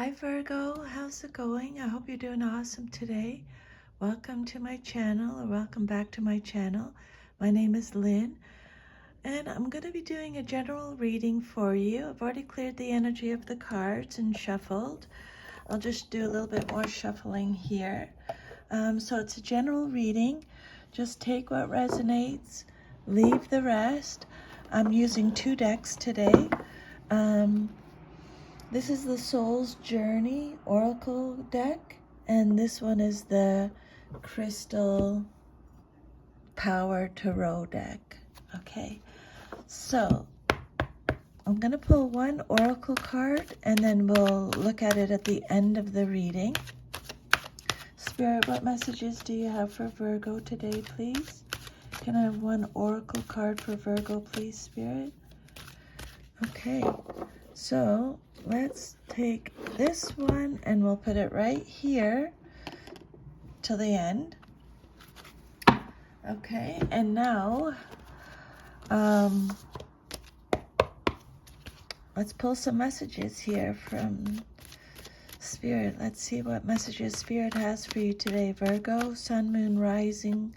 Hi Virgo, how's it going? I hope you're doing awesome today. Welcome to my channel, or welcome back to my channel. My name is Lynn, and I'm going to be doing a general reading for you. I've already cleared the energy of the cards and shuffled. I'll just do a little bit more shuffling here. So it's a general reading. Just take what resonates, leave the rest. I'm using 2 decks today. This is the Soul's Journey Oracle deck, and this one is the Crystal Power Tarot deck. Okay, so I'm going to pull one Oracle card, and then we'll look at it at the end of the reading. Spirit, what messages do you have for Virgo today, please? Can I have one Oracle card for Virgo, please, Spirit? Okay, so let's take this one and we'll put it right here till the end. Okay, and now let's pull some messages here from Spirit. Let's see what messages Spirit has for you today, Virgo, Sun, Moon, Rising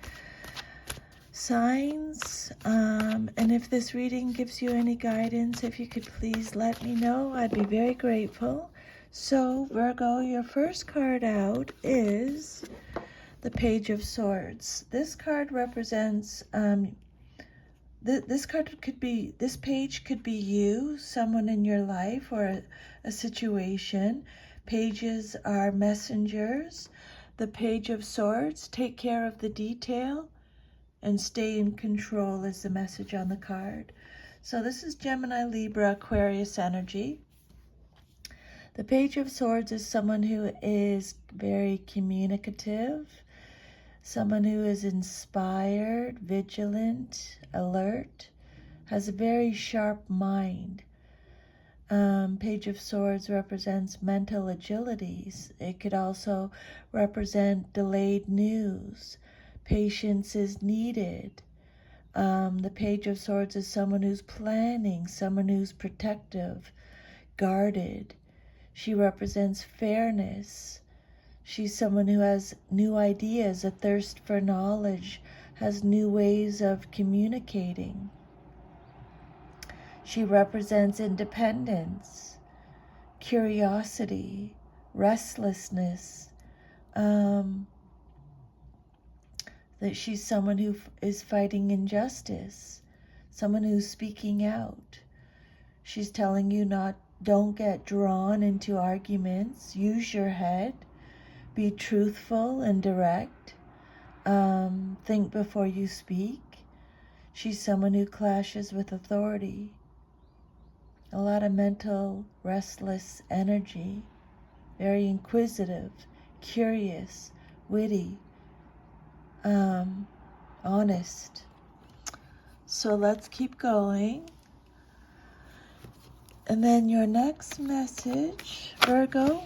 signs. And if this reading gives you any guidance, if you could please let me know, I'd be very grateful. So Virgo, your first card out is the Page of Swords. This card represents this page could be you, someone in your life, or a situation. Pages are messengers. The Page of Swords, take care of the detail and stay in control, is the message on the card. So this is Gemini, Libra, Aquarius energy. The Page of Swords is someone who is very communicative, someone who is inspired, vigilant, alert, has a very sharp mind. Page of Swords represents mental agilities. It could also represent delayed news. Patience is needed. The Page of Swords is someone who's planning, someone who's protective, guarded. She represents fairness. She's someone who has new ideas, a thirst for knowledge, has new ways of communicating. She represents independence, curiosity, restlessness. That she's someone who is fighting injustice, someone who's speaking out. She's telling you don't get drawn into arguments, use your head, be truthful and direct, think before you speak. She's someone who clashes with authority. A lot of mental, restless energy, very inquisitive, curious, witty, honest. So let's keep going. And then your next message, Virgo,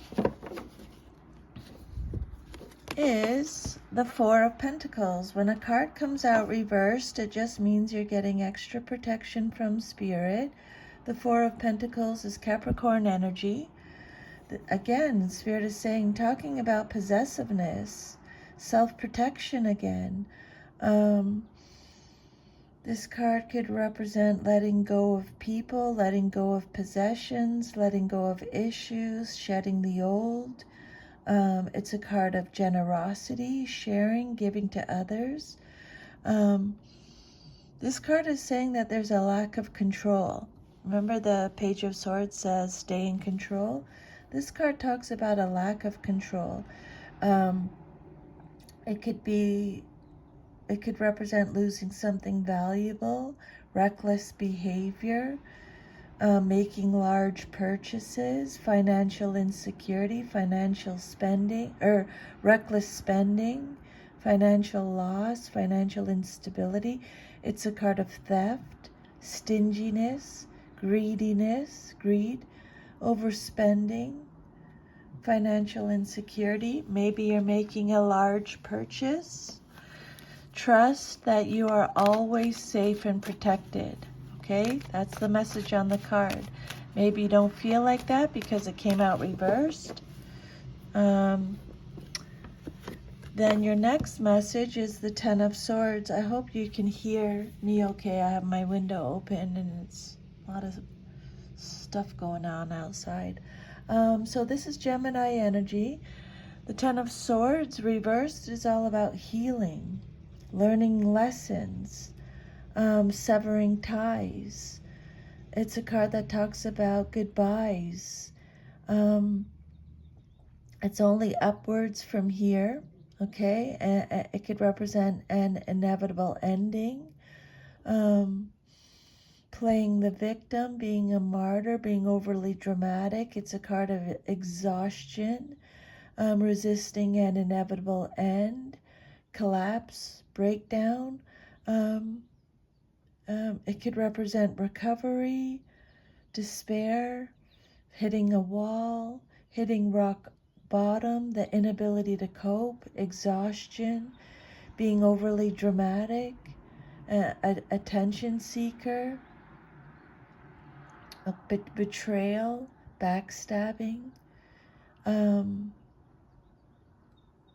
is the Four of Pentacles. When a card comes out reversed, it just means you're getting extra protection from Spirit. The Four of Pentacles is Capricorn energy. Again, Spirit is saying, talking about possessiveness, self-protection again. This card could represent letting go of people, letting go of possessions, letting go of issues, shedding the old. It's a card of generosity, sharing, giving to others. This card is saying that there's a lack of control. Remember, the Page of Swords says stay in control? This card talks about a lack of control. It could represent losing something valuable, reckless behavior, making large purchases, financial insecurity, financial spending, or reckless spending, financial loss, financial instability. It's a card of theft, stinginess, greediness, greed, overspending, financial insecurity. Maybe you're making a large purchase. Trust that you are always safe and protected. Okay, that's the message on the card. Maybe you don't feel like that because it came out reversed. Then your next message is the Ten of Swords. I hope you can hear me okay. I have my window open and it's a lot of stuff going on outside. So this is Gemini energy. The Ten of Swords reversed is all about healing, learning lessons, severing ties. It's a card that talks about goodbyes. It's only upwards from here, okay? And it could represent an inevitable ending. Playing the victim, being a martyr, being overly dramatic. It's a card of exhaustion, resisting an inevitable end, collapse, breakdown. It could represent recovery, despair, hitting a wall, hitting rock bottom, the inability to cope, exhaustion, being overly dramatic, attention seeker, a betrayal, backstabbing,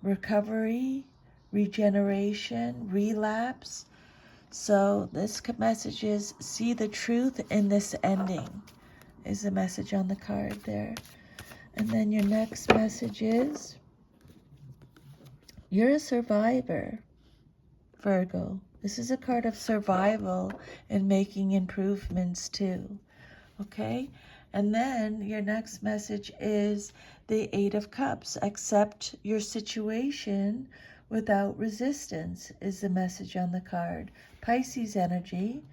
recovery, regeneration, relapse. So this message is, see the truth in this ending, is the message on the card there. And then your next message is, you're a survivor, Virgo. This is a card of survival and making improvements too. Okay? And then your next message is the Eight of Cups. Accept your situation without resistance is the message on the card. Pisces energy.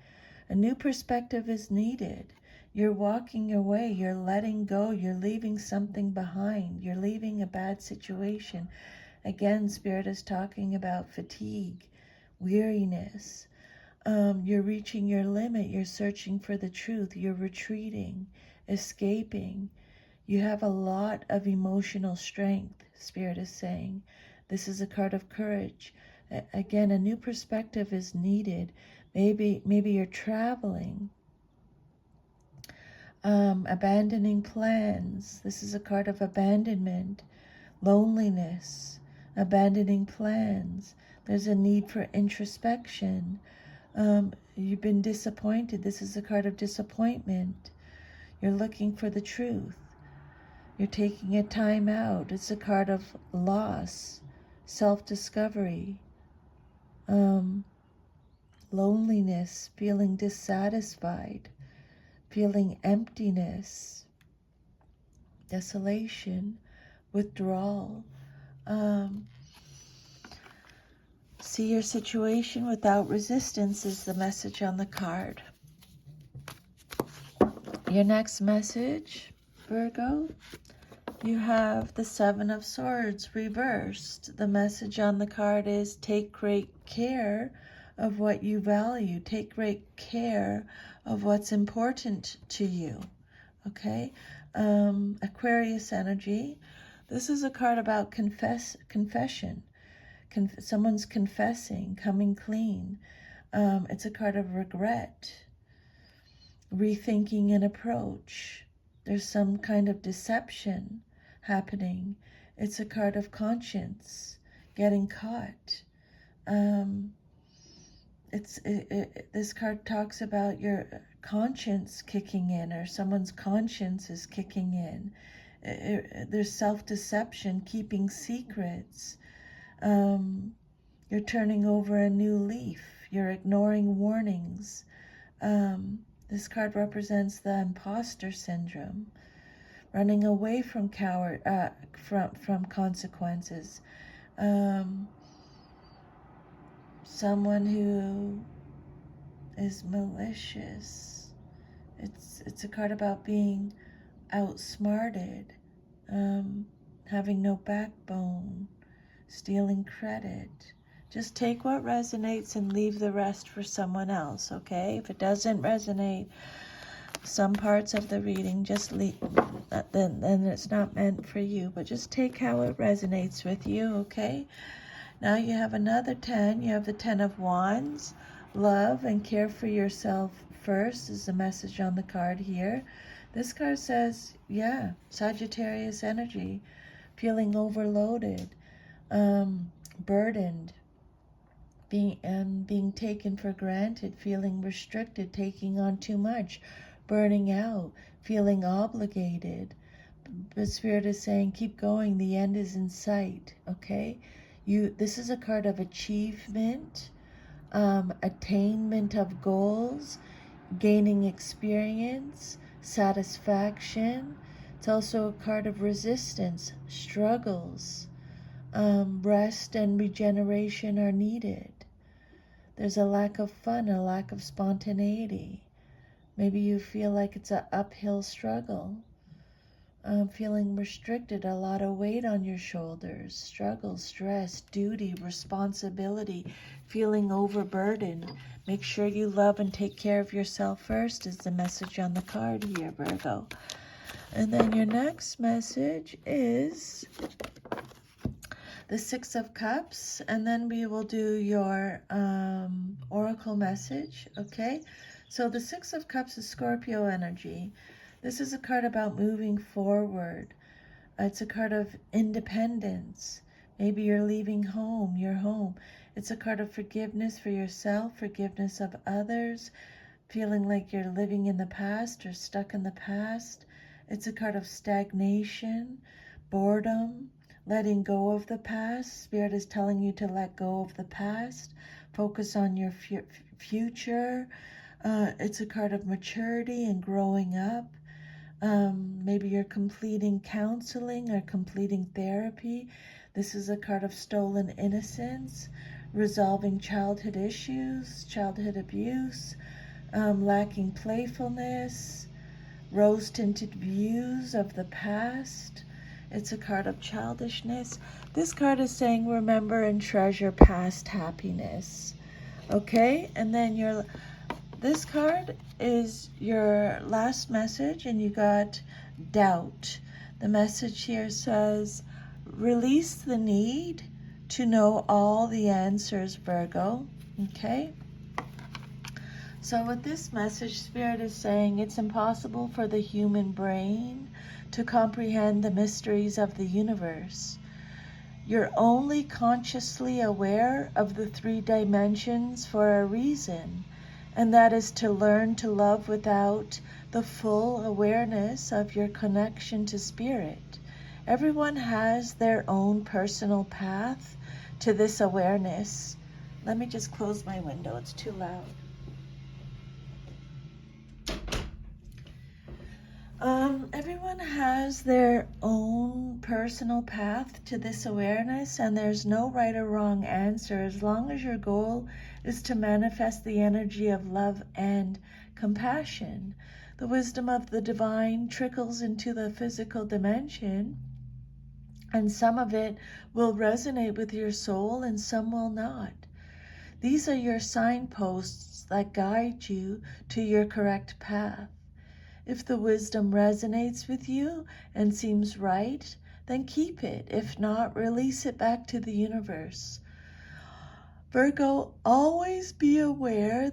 A new perspective is needed. You're walking away. You're letting go. You're leaving something behind. You're leaving a bad situation. Again, Spirit is talking about fatigue, weariness. You're reaching your limit. You're searching for the truth. You're retreating, escaping. You have a lot of emotional strength, Spirit is saying. This is a card of courage. Again, a new perspective is needed. Maybe you're traveling, abandoning plans. This is a card of abandonment, loneliness, abandoning plans. There's a need for introspection. You've been disappointed. This is a card of disappointment. You're looking for the truth. You're taking a time out. It's a card of loss, self-discovery, loneliness, feeling dissatisfied, feeling emptiness, desolation, withdrawal. See your situation without resistance is the message on the card. Your next message, Virgo, you have the Seven of Swords reversed. The message on the card is take great care of what you value. Take great care of what's important to you. Okay? Aquarius energy. This is a card about confession. Someone's confessing, coming clean. It's a card of regret, rethinking an approach. There's some kind of deception happening. It's a card of conscience, getting caught. This card talks about your conscience kicking in, or someone's conscience is kicking in. There's self-deception, keeping secrets. You're turning over a new leaf. You're ignoring warnings. This card represents the imposter syndrome, running away from from consequences. Someone who is malicious. It's a card about being outsmarted, having no backbone, stealing credit. Just take what resonates and leave the rest for someone else, okay? If it doesn't resonate, some parts of the reading, just leave, then it's not meant for you, but just take how it resonates with you, okay? Now you have another 10. You have the 10 of Wands. Love and care for yourself first is the message on the card here. This card says, yeah, Sagittarius energy, feeling overloaded, burdened, being taken for granted, feeling restricted, taking on too much, burning out, feeling obligated. But Spirit is saying, keep going. The end is in sight. Okay, This is a card of achievement, attainment of goals, gaining experience, satisfaction. It's also a card of resistance, struggles. Rest and regeneration are needed. There's a lack of fun, a lack of spontaneity. Maybe you feel like it's an uphill struggle. Feeling restricted, a lot of weight on your shoulders, struggle, stress, duty, responsibility, feeling overburdened. Make sure you love and take care of yourself first is the message on the card here, Virgo. And then your next message is the Six of Cups, and then we will do your oracle message, okay? So the Six of Cups is Scorpio energy. This is a card about moving forward. It's a card of independence. Maybe you're leaving home, your home. It's a card of forgiveness for yourself, forgiveness of others, feeling like you're living in the past or stuck in the past. It's a card of stagnation, boredom, letting go of the past. Spirit is telling you to let go of the past, focus on your future. It's a card of maturity and growing up. Maybe you're completing counseling or completing therapy. This is a card of stolen innocence, resolving childhood issues, childhood abuse, lacking playfulness, rose-tinted views of the past. It's a card of childishness. This card is saying remember and treasure past happiness. Okay, and then this card is your last message, and you got doubt. The message here says release the need to know all the answers, Virgo. Okay, so with this message, Spirit is saying it's impossible for the human brain to comprehend the mysteries of the universe. You're only consciously aware of the 3 dimensions for a reason, and that is to learn to love without the full awareness of your connection to Spirit. Everyone has their own personal path to this awareness. Let me just close my window, it's too loud. Everyone has their own personal path to this awareness, and there's no right or wrong answer as long as your goal is to manifest the energy of love and compassion. The wisdom of the divine trickles into the physical dimension, and some of it will resonate with your soul and some will not. These are your signposts that guide you to your correct path. If the wisdom resonates with you and seems right, then keep it. If not, release it back to the universe. Virgo, always be aware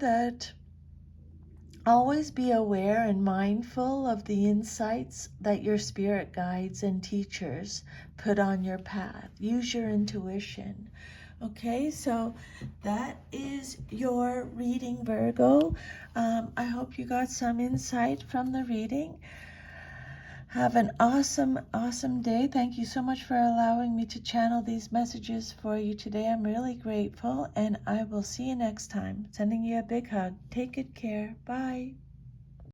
and mindful of the insights that your spirit guides and teachers put on your path. Use your intuition. Okay, so that is your reading, Virgo. I hope you got some insight from the reading. Have an awesome, awesome day. Thank you so much for allowing me to channel these messages for you today. I'm really grateful, and I will see you next time. Sending you a big hug. Take good care. Bye.